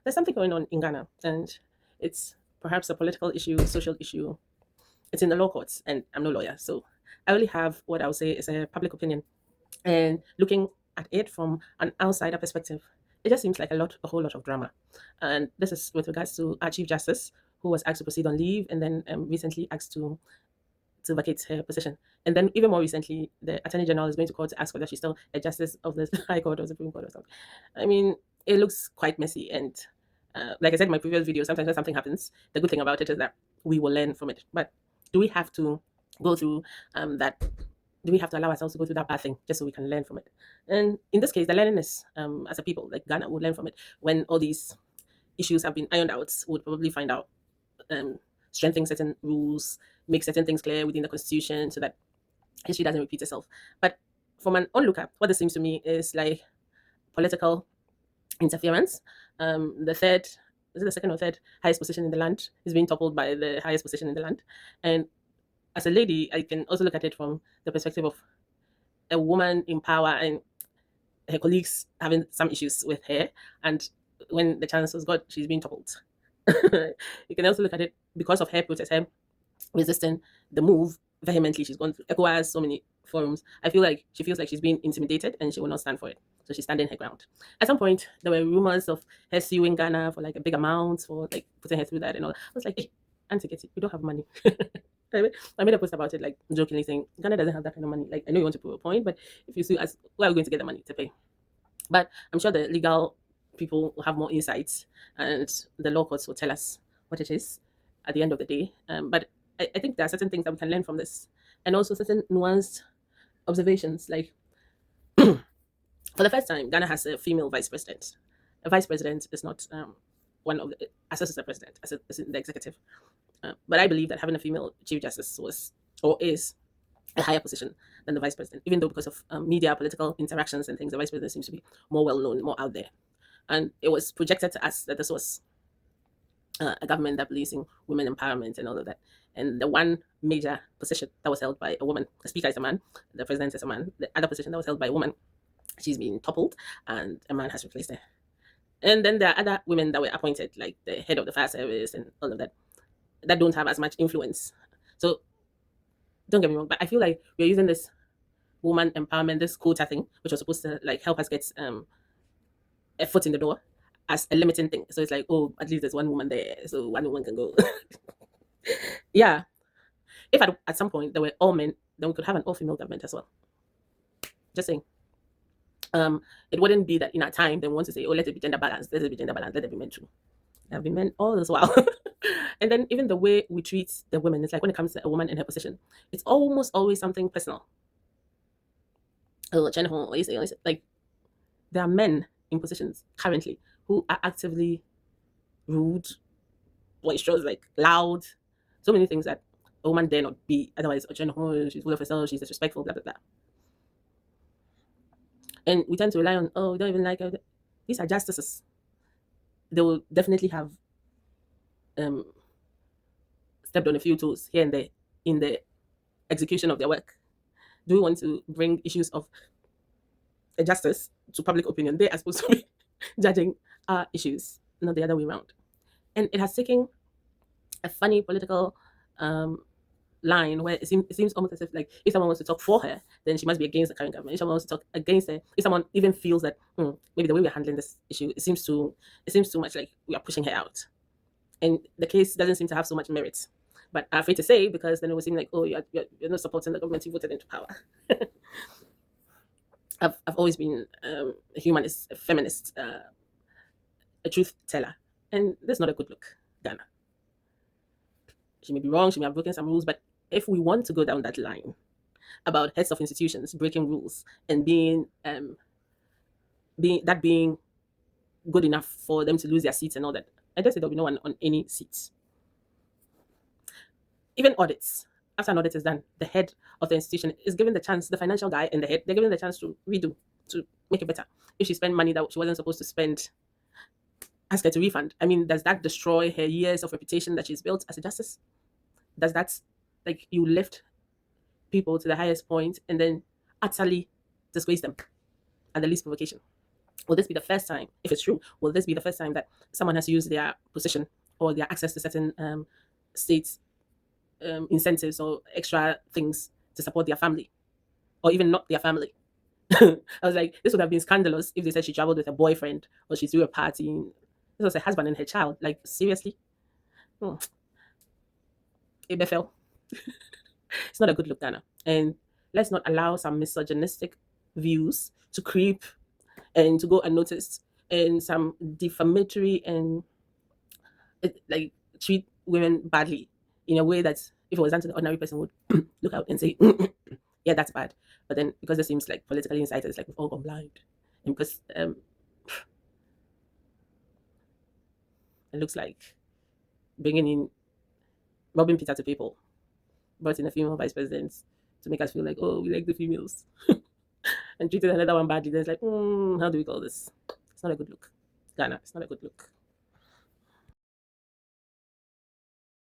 there's something going on in Ghana, and it's perhaps a political issue, social issue. It's in the law courts, and I'm no lawyer, so I only have what I would say is a public opinion. And looking at it from an outsider perspective, it just seems like a whole lot of drama. And this is with regards to our Chief Justice, who was asked to proceed on leave and then recently asked to vacate her position. And then even more recently, the Attorney General is going to court to ask whether she's still a justice of the High Court or Supreme Court or something. I mean, it looks quite messy. And like I said in my previous video, sometimes when something happens, the good thing about it is that we will learn from it. But do we have to go through that? Do we have to allow ourselves to go through that bad thing just so we can learn from it? And in this case, the learning is, as a people, like Ghana would learn from it. When all these issues have been ironed out, would probably find out, strengthen certain rules, make certain things clear within the constitution so that history doesn't repeat itself. But from an onlooker, what this seems to me is like political interference. The third, is it the second or third highest position in the land is being toppled by the highest position in the land. And as a lady, I can also look at it from the perspective of a woman in power and her colleagues having some issues with her. And when the chance was got, she's being toppled. You can also look at it because of her protest, her resisting the move vehemently. She's gone through ECOWAS, so many forums. I feel like she feels like she's being intimidated and she will not stand for it. So she's standing her ground. At some point, there were rumors of her suing Ghana for like a big amount, for like putting her through that and all. I was like, hey, Auntie Kitty, we don't have money. I made a post about it, like jokingly saying, Ghana doesn't have that kind of money. Like, I know you want to prove a point, but if you sue us, where are we going to get the money to pay? But I'm sure the legal people will have more insights and the law courts will tell us what it is at the end of the day. But I think there are certain things that we can learn from this and also certain nuanced observations. Like, for the first time, Ghana has a female vice president. A vice president is not one of the associate president, as in the executive. But I believe that having a female chief justice was or is a higher position than the vice president, even though because of media, political interactions, and things, the vice president seems to be more well known, more out there. And it was projected to us that this was a government that believes in women empowerment and all of that. And the one major position that was held by a woman, the speaker is a man, the president is a man, the other position that was held by a woman, she's been toppled, and a man has replaced her. And then there are other women that were appointed, like the head of the fire service and all of that, that don't have as much influence. So don't get me wrong, but I feel like we're using this woman empowerment, this quota thing, which was supposed to like help us get a foot in the door, as a limiting thing. So it's like, oh, at least there's one woman there, so one woman can go. Yeah, if at some point there were all men, then we could have an all-female government as well. Just saying. It wouldn't be that in our time they want to say, oh, let it be gender balance, let it be gender balance, let it be men too. There have been men all this while. And then even the way we treat the women, it's like when it comes to a woman in her position, it's almost always something personal. Oh, like there are men in positions currently who are actively rude, boisterous, like loud, so many things that a woman dare not be. Otherwise, she's full of herself, she's disrespectful, blah blah blah. And we tend to rely on, oh, we don't even like her. These are justices. They will definitely have stepped on a few toes here and there in the execution of their work. Do we want to bring issues of justice to public opinion? They are supposed to be judging our issues, not the other way around. And it has taken a funny political line where it seems almost as if like if someone wants to talk for her, then she must be against the current government. If someone wants to talk against her, if someone even feels that maybe the way we're handling this issue, it seems too much like we are pushing her out, and the case doesn't seem to have so much merit. But I'm afraid to say, because then it would seem like, oh, you're not supporting the government you voted into power. I've always been a humanist, a feminist, a truth teller, and that's not a good look, Ghana. She may be wrong, she may have broken some rules, but if we want to go down that line about heads of institutions breaking rules and being good enough for them to lose their seats and all that, I guess there'll be no one on any seats. Even audits, after an audit is done, the head of the institution is given the chance, the financial guy and the head, they're given the chance to redo, to make it better. If she spent money that she wasn't supposed to spend, ask her to refund. I mean, does that destroy her years of reputation that she's built as a justice? Does that, like, you lift people to the highest point and then utterly disgrace them at the least provocation? Will this be the first time, if it's true, will this be the first time that someone has used their position or their access to certain state incentives or extra things to support their family or even not their family? I was like, this would have been scandalous if they said she traveled with a boyfriend or she threw a party. This was her husband and her child. Like, seriously? Hmm. Ebefel. It's not a good look, Ghana. And let's not allow some misogynistic views to creep and to go unnoticed, and some defamatory and like treat women badly in a way that if it was done to the ordinary person would look out and say, yeah, that's bad. But then because it seems like politically incited, it's like we've all gone blind. And because it looks like bringing in Robin Peter to people, brought in a female vice president to make us feel like, oh, we like the females, and treated another one badly. Then it's like, how do we call this? It's not a good look. Ghana, it's not a good look.